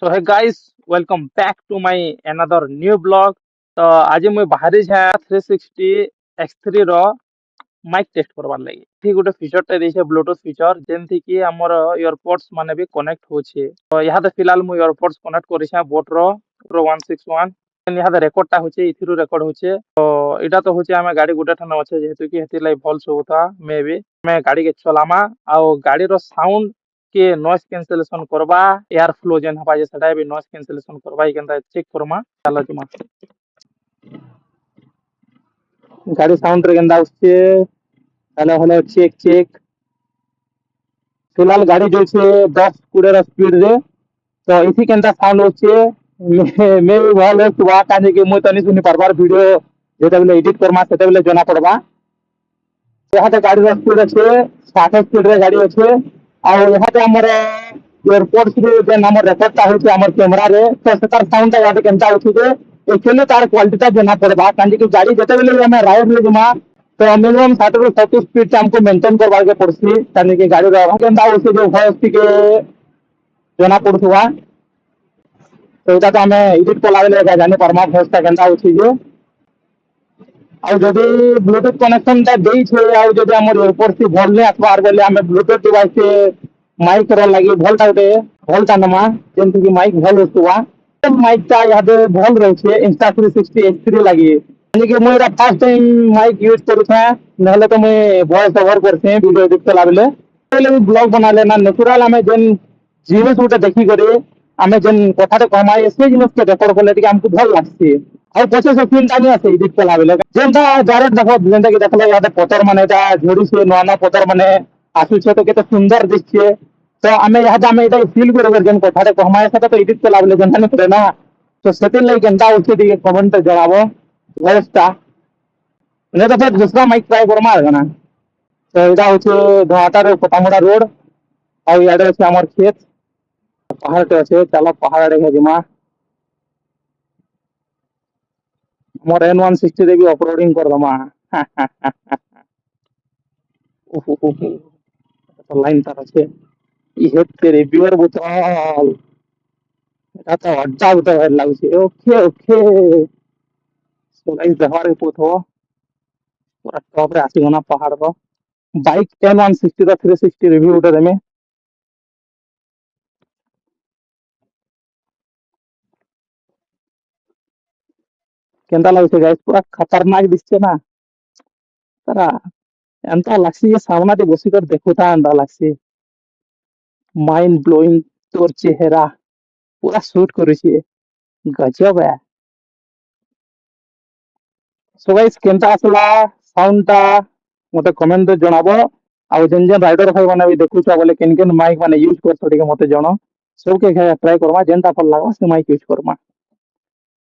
So hey guys, welcome back to my another new blog. तो आज मुझे बाहरी छा 360 X3 रो माइक टेस्ट करवार लगी ठीक गोटे फीचर टे देछे ब्लूटूथ फीचर जेमथि कि हमर इयरपोड्स माने भी कनेक्ट होछे तो यहाँ तो फिलहाल मु इयरपोड्स कनेक्ट करिछा बोट रो प्रो 161 यहाँ तो रेकॉर्ड टा होछे इथिरु रेकॉर्ड होछे तो इटा तो होछे हमें गाड़ी गुटे ठान अच्छे जेहेतु कि हेति लाई भल सोता मे भी मैं गाड़ी के चलामा आ गाड़ी रो साउंड के नॉइस कैंसलेशन करबा एयर फ्लो जेन हबा जे सदा भी नॉइस कैंसलेशन करबा ई केनता चेक करमा चलो जमा गाड़ी साउंड रे केनता उसके हेलो हेलो चेक चेक फिलहाल गाड़ी जो छे 10 20 रा स्पीड रे तो इसी केनता साउंड होचे मे भी भल है सुबह काजे कि मु तनी सुनी परबार वीडियो जेटा बेले एडिट करमा सेटा बेले जना पड़बा यहाँ तो गाड़ी रा स्पीड अच्छे 60 स्पीड रे गाड़ी अच्छे और यहाँ पे हमर एयरपोर्ट रे जे हमर रेकॉर्ड ता होचे हमर कैमरा रे तो सेतार साउंड ता याद केनता होचे जे एक्चुअली तार क्वालिटी ता जना पड़बा काजे कि गाड़ी जेते बेले हमें राइड ले जमा तो मिनिमम 60 ରୁ 70 स्पीड हमको मेंटेन करबार के पड़सी काजे कि गाड़ी रा केनता होचे जो भॉइस के जना पड़थुवा तो एटा तो हमें एडिट कला बेले जाने परमा भॉइस ता केनता होचे जे ଆଉ ଯଦି ବ୍ଲୁଟୁଥ କନେକ୍ସନ ଟା ଦେଇଛେ ଆଉ ଯଦି ଆମର ଏୟାରପୋର୍ଟ ଟି ଭଲ ଆସବାର ବୋଲେ ଆମେ ବ୍ଲୁଟୁଥ ଡିଭାଇସ ମାଇକ୍ ର ଲାଗି ଭଲଟା ଗୋଟେ ଭଲଟା ନମା ଯେମିତି କି ମାଇକ୍ ଭଲ ଆସୁବା ମାଇକ୍ ଟା ଇହାଦେ ଭଲ ରହୁଛେ Insta360 X3 ଲାଗି କି ମୁଁ ଏଟା ଫାର୍ଷ୍ଟ ଟାଇମ୍ ମାଇକ୍ ୟୁଜ କରୁଛେ ନହେଲେ ତ ମୁଇଁ ଭଏସ ଓଭର କରଛେ ଭିडियो ଏଡିଟ କଲା ବେଲେ ବ୍ଲଗ ବନାଲେ ନା ନ୍ୟାଚୁରାଲ ଆମେ ଯେନ୍ ଜିନିଷ ଗୋଟେ ଦେଖିକରି ଆମେ ଯେନ୍ କଥାଟେ କହମା ସେ ଜିନିଷକେ ରେକର୍ଡ କଲେ ଟିକେ ଆମକୁ ଭଲ ଲାଗ୍ସି ଆଉ ପଛେ ସେ ଫିଲ୍ ଟା ନି ଆସେ ଏଡିଟ କଲା ବେଲେ ଯେନ୍ତା ଡାଇରେକ୍ଟ ଦେଖ ଯେନ୍ତା କି ଦେଖଲେ ଇହାଦେ ପତର ମାନେ ଏଟା ଝଡୁଛେ ନୂଆ ନୂଆ ପତର ମାନେ ଆସୁଛେ ତ କେତେ ସୁନ୍ଦର ଦିଶଛେ ତ ଆମେ ଇହାଦେ ଆମେ ଏଟା ଫିଲ୍ କରିବାର ଯେନ୍ କଥାଟେ କହମା ସେଟା ତ ଏଡିଟ କଲା ବେଲେ ଯେନ୍ତା ନି ପଡେ ନା ତ ସେଥିର୍ ଲାଗି କେନ୍ତା ହଉଛେ ଟିକେ କମେଣ୍ଟ ଜଣାବ ଭଏସ ଟା नहीं तो फिर दूसरा माइक ट्राई करमा ना तो इधर हूँ धुआटार पटामुड़ा रोड और इधर अच्छे आम खेत पहाड़ टे अच्छे चलो पहाड़ आड़े जिमा मोर N160 रे भी अपलोडिंग कर दमा तो लाइन तार अच्छे ये तेरे रिव्यूअर बोतल এটা তো অড্ডা উঠে ভাই লাগছে ওকে ওকে সো গাইস দেখার পুথো পুরা টপ রে আসি না পাহাড় র बाइक 10 160 360 रिव्यू उठे देमे केंदा लागছে गाइस पूरा खतरनाक दिसছে ना तारा एंता लागছে ये सामना दे बसी कर देखुता एंता लागছে माइंड ब्लोइंग तोर चेहरा पूरा शूट करूची गजब है सो गाइस केंता आसला साउंड ता मते कमेंट रे जणाबो आ जेन जेन राइडर भाई माने भी देखुचा बोले केन केन माइक माने यूज करतो ठीक मते जणो सब के ट्राई करवा जेनता फल लागो से माइक यूज करमा